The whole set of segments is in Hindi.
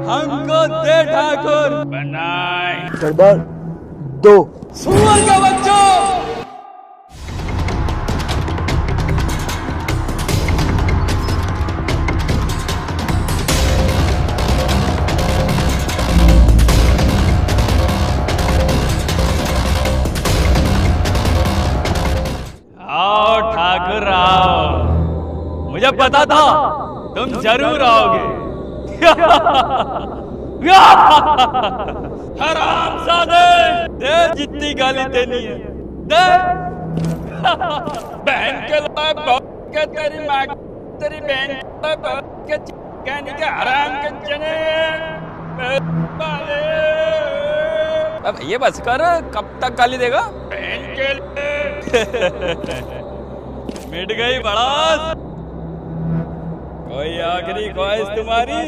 हमको दे ठाकुर बनाए। सरदार दो। सुअर का बच्चों, आओ ठाकुर आओ, मुझे पता था तुम जरूर आओगे। हरामजादे, दे जितनी गाली देनी है दे। बहन के लिए बहुत के तेरी माँ, तेरी बहन के लिए बहुत के कहने के हराम के जने। अब ये बस कर, कब तक गाली देगा? बहन के लिए मिट गई बड़ास। कोई आखिरी ख्वाहिश तुम्हारी?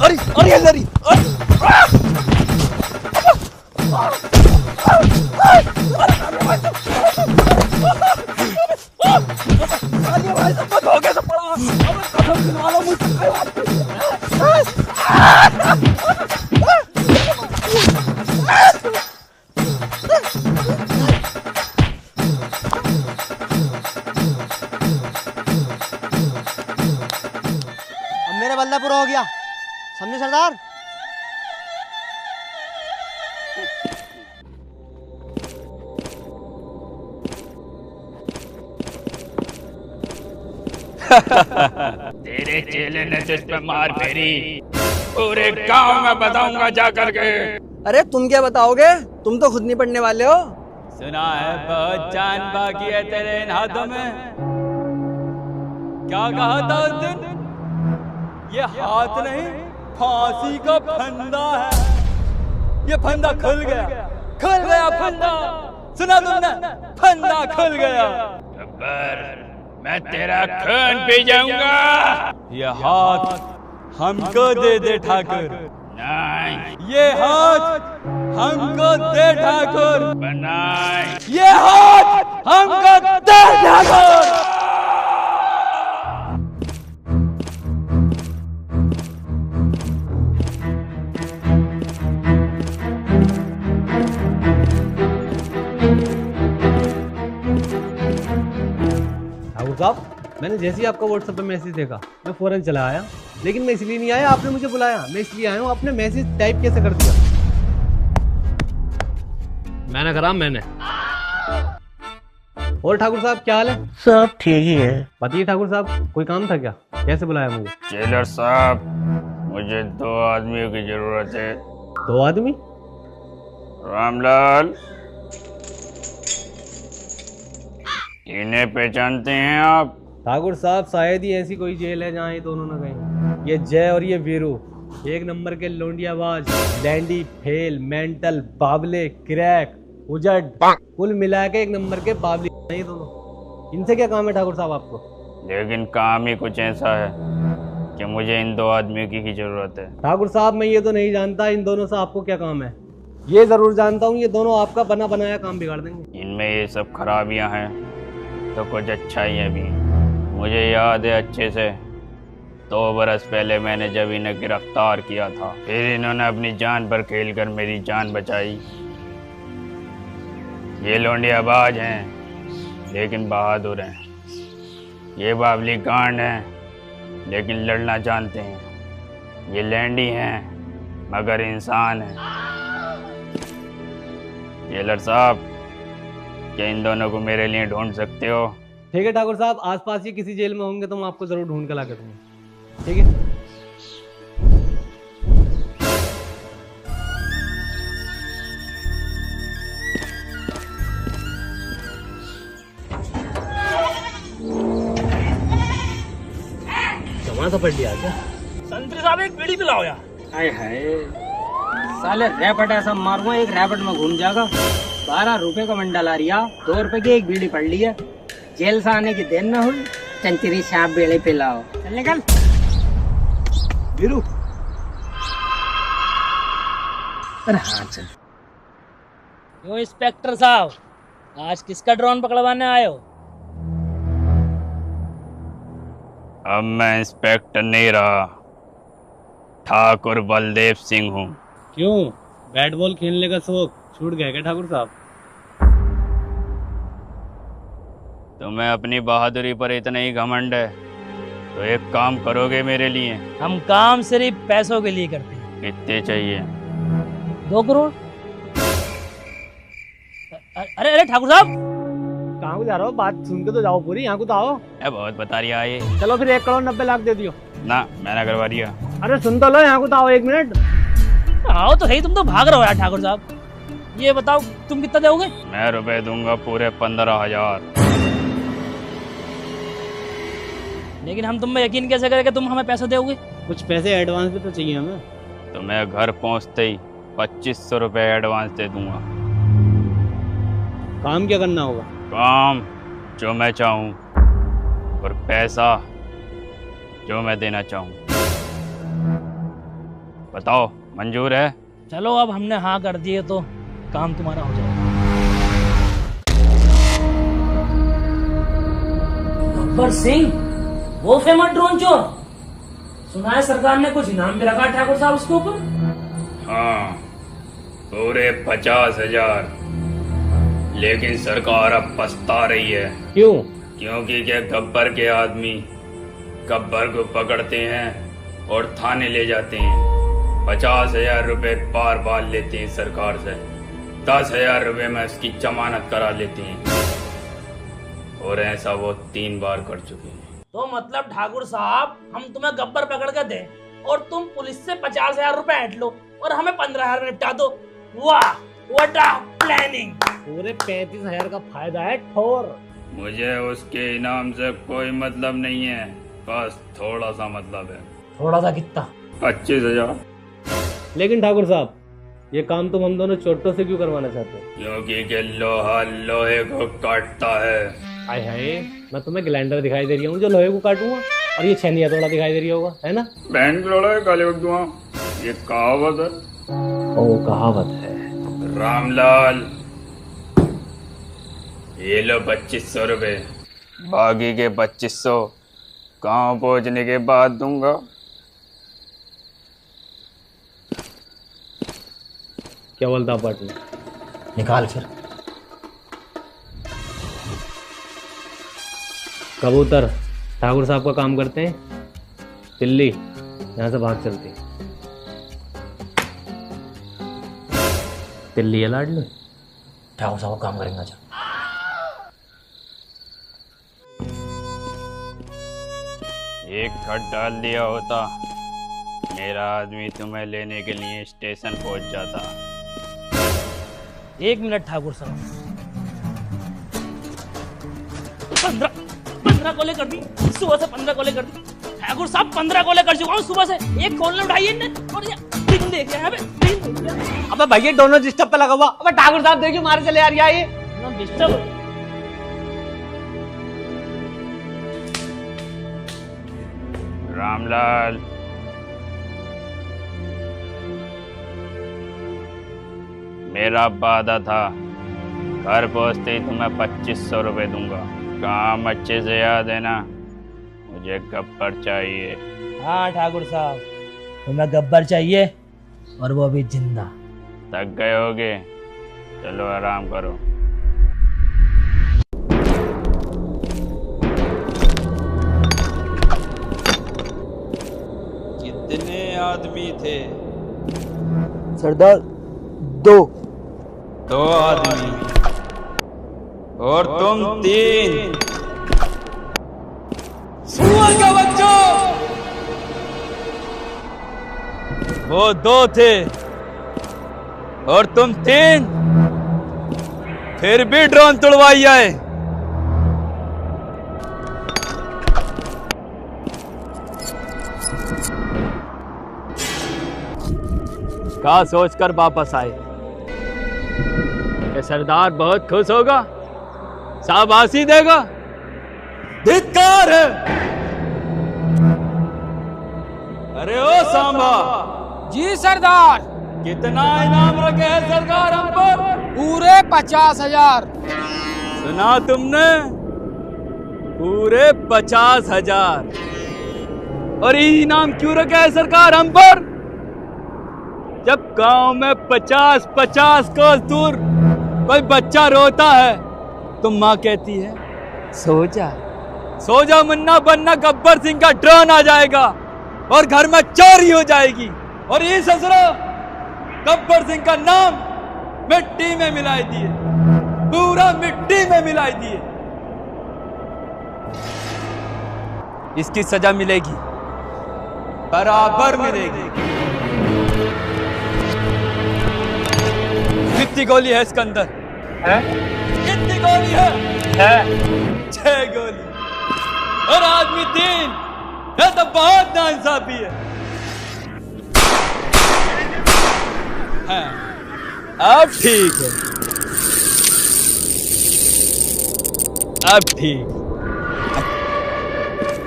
अरे अरे अरे मेरा बल्ला पूरा हो गया, समझे सरदार? तेरे चेले ने तुझ पे मार फेरी, पूरे गांव में बताऊंगा जा करके। अरे तुम क्या बताओगे? तुम तो खुद नहीं पढ़ने वाले हो। सुना है बहुत जान बाकी है तेरे इन हाथों में। क्या कहा था उस दिन? ये हाथ नहीं, फांसी का फंदा है। ये फंदा खुल गया फंदा। सुना तुमने? फंदा खुल गया। गब्बर, मैं तेरा खून पी जाऊंगा। ये हाथ हमको दे दे ठाकुर। नहीं, ये हाथ हमको दे ठाकुर। बनाए, ये हाथ हमको दे ठाकुर। ठाकुर साहब, मैंने जैसे ही आपका व्हाट्सएप पे मैसेज देखा मैं फौरन चला आया, लेकिन मैं इसलिए नहीं आया, आपने मुझे बुलाया, मैं इसलिए आया हूँ। आपने मैसेज टाइप कैसे कर दिया? मैंने करा मैंने। और ठाकुर साहब क्या हाल है? सब ठीक ही है। बताइए ठाकुर साहब, कोई काम था क्या? कैसे बुलाया मुझे? जेलर साहब, मुझे 2 आदमियों की जरूरत है। 2 आदमी? रामलाल, इन्हें पहचानते हैं आप? ठाकुर साहब, शायद ही ऐसी कोई जेल है जहाँ ये दोनों न गए। ये जय और ये वीरू एक नंबर के लोंडियाबाज, लैंडी, फेल, मेंटल, बाबले, क्रैक, उजड़, कुल मिला के एक नंबर के बाबली ये दोनों। इनसे क्या काम है ठाकुर साहब आपको? लेकिन काम ही कुछ ऐसा है कि मुझे इन 2 आदमियों की जरूरत है। ठाकुर साहब, मैं ये तो नहीं जानता इन दोनों से आपको क्या काम है। ये जरूर जानता हूँ, ये दोनों आपका बना बनाया काम बिगाड़ देंगे। इनमें ये सब खराबियां हैं तो कुछ अच्छाइयाँ भी। मुझे याद है अच्छे से, 2 बरस पहले मैंने जब इन्हें गिरफ्तार किया था, फिर इन्होंने अपनी जान पर खेलकर मेरी जान बचाई। ये लोंडियाबाज हैं लेकिन बहादुर हैं। ये बावली गांड हैं लेकिन लड़ना जानते हैं। ये लैंडी हैं मगर इंसान हैं। जेलर साहब, क्या इन दोनों को मेरे लिए ढूंढ सकते हो? ठीक है ठाकुर साहब, आसपास ही किसी जेल में होंगे तो मैं आपको जरूर ढूंढ कर ला के दूंगा। ठीक है? जमा सा पड़ लिया क्या? संतरी साहब, एक बीड़ी पिलाओ यार। हाय हाय, साले रैपट ऐसा मारूंगा एक रैपट में घूम जाएगा। 12 रुपए का मंडा ला रिया, 2 रुपए की एक बीड़ी पड़ ली है। जेल से आने की देर न हुई, चंचरी सांप बेड़े पिलाओ। चल निकल वीरू। अरे हाँ चल। क्यों इंस्पेक्टर साहब, आज किसका ड्रोन पकड़वाने आए हो? अब मैं इंस्पेक्टर नहीं रहा, ठाकुर बलदेव सिंह हूँ। क्यों, बैट बॉल खेलने का शौक छूट गया क्या ठाकुर साहब? तुम्हें अपनी बहादुरी पर इतना ही घमंड है तो एक काम करोगे मेरे लिए? हम काम सिर्फ पैसों के लिए करते हैं। कितने चाहिए? 2 करोड़। अरे अरे ठाकुर साहब, कहाँ को जा रहे हो? बात सुन के तो जाओ पूरी, यहाँ को तो आओ। बहुत बता रही है ये। चलो फिर 1 करोड़ 90 लाख दे दियो। ना, मैंने करवा दिया। अरे सुन तो लो, यहाँ को तो आओ 1 मिनट। आओ तो सही, तुम तो भाग रहे हो यार ठाकुर साहब। ये बताओ तुम कितना दोगे? मैं रुपए दूंगा पूरे 15,000। लेकिन हम तुम में यकीन कैसे करें कि तुम हमें पैसे दोगे? कुछ पैसे एडवांस भी तो चाहिए हमें। तो मैं घर पहुंचते ही 2500 रुपए एडवांस दे दूंगा। काम क्या करना होगा? काम जो मैं चाहूँ और पैसा जो मैं देना चाहूँ। बताओ, मंजूर है? चलो अब हमने हाँ कर दिए तो काम तुम्हारा हो जाएगा। गब्बर सिंह, वो फेमस ड्रोन चोर, सुना है सरकार ने कुछ इनाम भी रखा ठाकुर साहब उसके ऊपर? हाँ, पूरे 50,000। लेकिन सरकार अब पछता रही है। क्यों? क्योंकि क्या गब्बर के आदमी गब्बर को पकड़ते हैं और थाने ले जाते हैं। 50,000 रुपए बार बार लेते हैं सरकार से। 10,000 रुपए में उसकी जमानत करा लेते हैं और ऐसा वो 3 बार कर चुके हैं। तो मतलब ठाकुर साहब, हम तुम्हें गब्बर पकड़ के दें और तुम पुलिस से 50,000 रुपए ऐंठ लो और हमें 15,000 में निपटा दो। वाह, व्हाट अ प्लानिंग! पूरे 35,000 का फायदा है ठोर। मुझे उसके इनाम से कोई मतलब नहीं है, बस थोड़ा सा मतलब है। थोड़ा सा कितना? 25,000। लेकिन ठाकुर साहब, ये काम तुम हम दोनों चोटों से क्यों करवाना चाहते हो? क्योंकि के लोहा लोहे को काटता है। हाय हाय, मैं तुम्हें ग्लाइंडर दिखाई दे रही हूँ जो लोहे को काटूंगा, और ये छेनी हथौड़ा दिखाई दे रही होगा, है ना? बहन की लड़ाई काले वक्तुआ, ये कहावत है। ओ, कहावत है। रामलाल, ये लो 2500 रुपए। बाकी के 2500 गाँव पहुँचने के बाद दूंगा। क्या बोलता पार्टनर? निकाल फिर। कबूतर ठाकुर साहब का काम करते हैं, तिल्ली यहाँ से भाग चलती है। तिल्ली है लाडली। ठाकुर साहब काम करेंगे। अच्छा, एक खत डाल दिया होता, मेरा आदमी तुम्हें लेने के लिए स्टेशन पहुंच जाता। 1 मिनट ठाकुर साहब। 15 कॉलें कर दी सुबह से, 15 कॉलें कर दी ठाकुर साहब। 15 कॉलें कर चुका हूँ सुबह से, एक कॉल न उठाइए ने, और ये रिंग देख रहे हैं। अबे भैया दोनों डिस्टर्ब पे लगा हुआ। अबे ठाकुर साहब देखिए मारे चले यार, ये डिस्टर्ब। रामलाल, मेरा वादा था घर पहुंचते ही तुम्हें 2500 रुपए दूंगा। काम अच्छे से याद है ना? मुझे गब्बर चाहिए। हाँ ठाकुर साहब, तुम्हें गब्बर चाहिए और वो भी जिंदा। थक गए होगे, चलो आराम करो। कितने आदमी थे? सरदार 2। 2 आदमी और तुम 3। सुअर का बच्चा! वो 2 थे और तुम 3, फिर भी ड्रोन तुड़वाई आए। का सोचकर वापस आए कि सरदार बहुत खुश होगा, शाबाशी देगा। धिक्कार है। अरे ओ सांबा! जी सरदार। कितना इनाम रखे है सरकार हम पर? पूरे 50,000। सुना तुमने? पूरे 50,000। और ये इनाम क्यों रखा है सरकार हम पर? जब गांव में 50-50 कोस दूर कोई बच्चा रोता है तो माँ कहती है सो जा मुन्ना, वरना गब्बर सिंह का ड्रोन आ जाएगा और घर में चोरी हो जाएगी। और ये ससुरा गब्बर सिंह का नाम मिट्टी में मिलाई दिए, पूरा मिट्टी में मिलाई दिए। इसकी सजा मिलेगी, बराबर मिलेगी। कितनी गोली है इसके अंदर? कितनी गोली है? 6 गोली और आदमी 3। यह तो बहुत नाइंसाफी है। अब ठीक है, अब ठीक।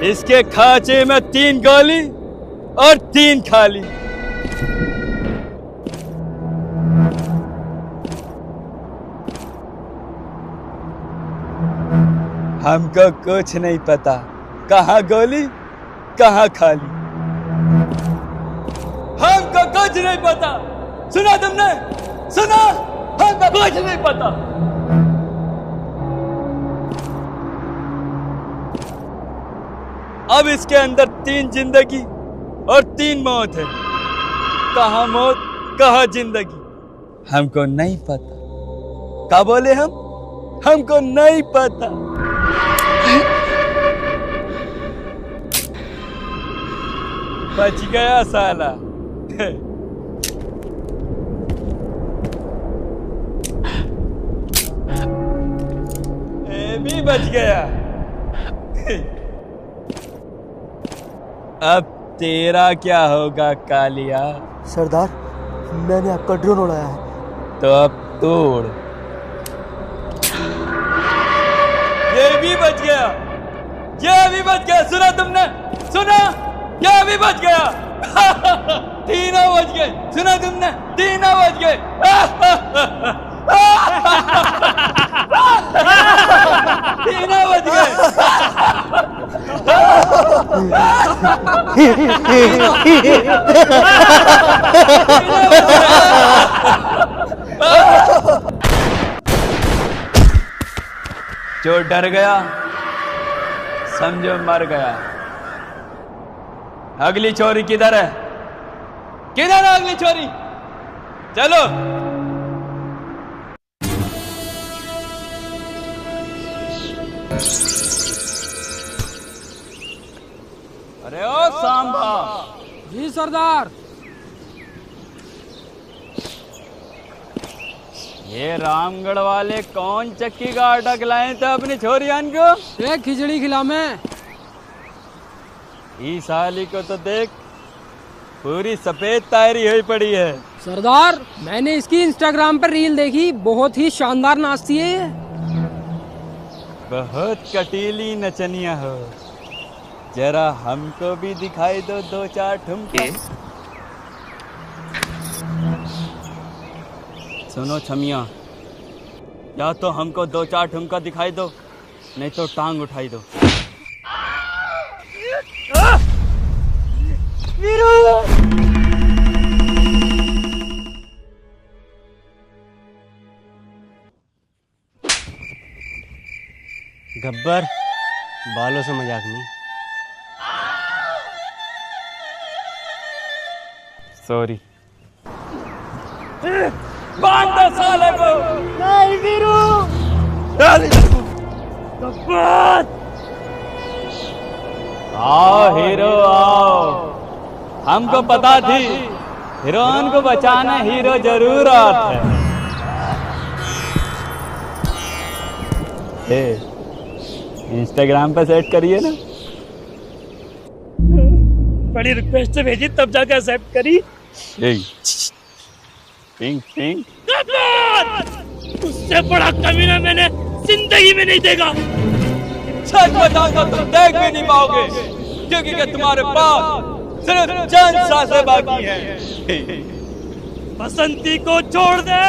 इसके खांचे में 3 गोली और 3 खाली। हमको कुछ नहीं पता, कहाँ गोली कहाँ खाली। हमको कुछ नहीं पता। सुना तुमने? सुना? हमको कुछ नहीं पता। अब इसके अंदर 3 जिंदगी और 3 मौत है। कहाँ मौत कहाँ जिंदगी हमको नहीं पता। क्या बोले हम? हमको नहीं पता। बच गया साला। ये भी बच गया। अब तेरा क्या होगा कालिया? सरदार, मैंने आपका ड्रोन उड़ाया है। तो अब तोड़। ये भी बच गया, ये भी बच गया। सुना तुमने? सुना? ये भी बच गया। तीनों बच गए। सुना तुमने? तीनों बच गए। तीनों बच गए। जो डर गया समझो मर गया। अगली चोरी किधर है? किधर है अगली चोरी? चलो। अरे ओ सांबा। जी सरदार। ये रामगढ़ वाले कौन चक्की का आटा खिलाए थे अपनी छोरियान को? एक खिचड़ी खिला मैं। इस साली को तो देख, पूरी सफेद तायरी हुई पड़ी है। सरदार, मैंने इसकी इंस्टाग्राम पर रील देखी, बहुत ही शानदार नाचती है ये। बहुत कटीली नचनिया हो। जरा हमको भी दिखाई दो 2-4 ठुमके। सुनो छमिया, या तो हमको 2-4 ठुमका दिखाई दो, नहीं तो टांग उठाई दो। गब्बर, बालों से मजाक नहीं। सॉरी। बांध दो साले को। नहीं वीरू। आओ हीरो आओ। हमको पता थी हीरोइन को बचाना हीरो जरूर आता है। इंस्टाग्राम पे सेट करिए ना। बड़ी रिक्वेस्ट से भेजी तब जाकर एक्सेप्ट करी। Pink pink. उससे बड़ा कमीना मैंने जिंदगी में नहीं देखा। सच बताऊंगा तुम देख भी नहीं पाओगे, क्योंकि तुम्हारे पास सिर्फ चंद सांसें बाकी हैं। बसंती को छोड़ दे,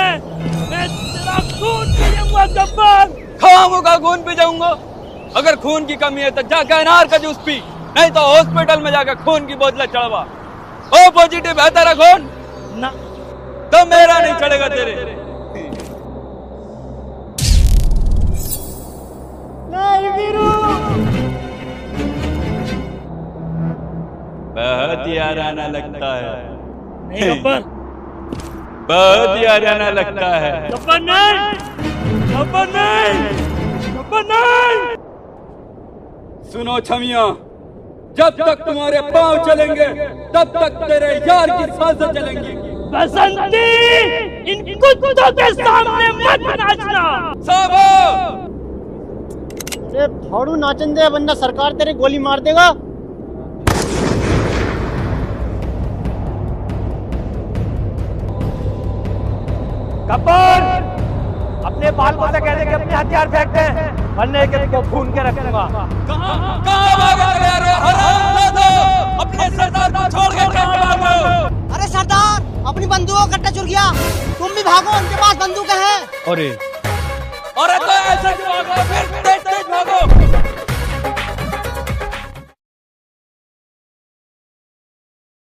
मैं तेरा खून पीऊंगा गब्बर। खाऊंगा खून पी जाऊंगा। अगर खून की कमी है तो जाके अनार का जूस पी, नहीं तो हॉस्पिटल में जाकर खून की बोतलें चढ़वा। ओ पॉजिटिव है तेरा खून ना तो मेरा नहीं चढ़ेगा तेरे। बहुत याराना लगता है। नहीं गब्बर, बहुत याराना लगता है। गब्बर नहीं, गब्बर नहीं, गब्बर नहीं। सुनो छमिया, जब तक तुम्हारे पांव चलेंगे तब तक तेरे यार की सांसें चलेंगी। बसंती, इन कुत्तों के सामने मत नाचना। साबो अरे फाड़ू नाचन दे, वरना सरकार तेरे गोली मार देगा। गब्बर, अपने बालकों से कह दे कि अपने हथियार फेंक दें, वरना एक को भून के रखूंगा। कहाँ भागा रे हरामजादो, अपने सरदार को छोड़ के कहाँ भागो? अरे सरदार, अपनी बंदूकों का कट्टा चुर गया, तुम भी भागो, उनके पास बंदूकें हैं। अरे अरे तो ऐसे क्यों भागो?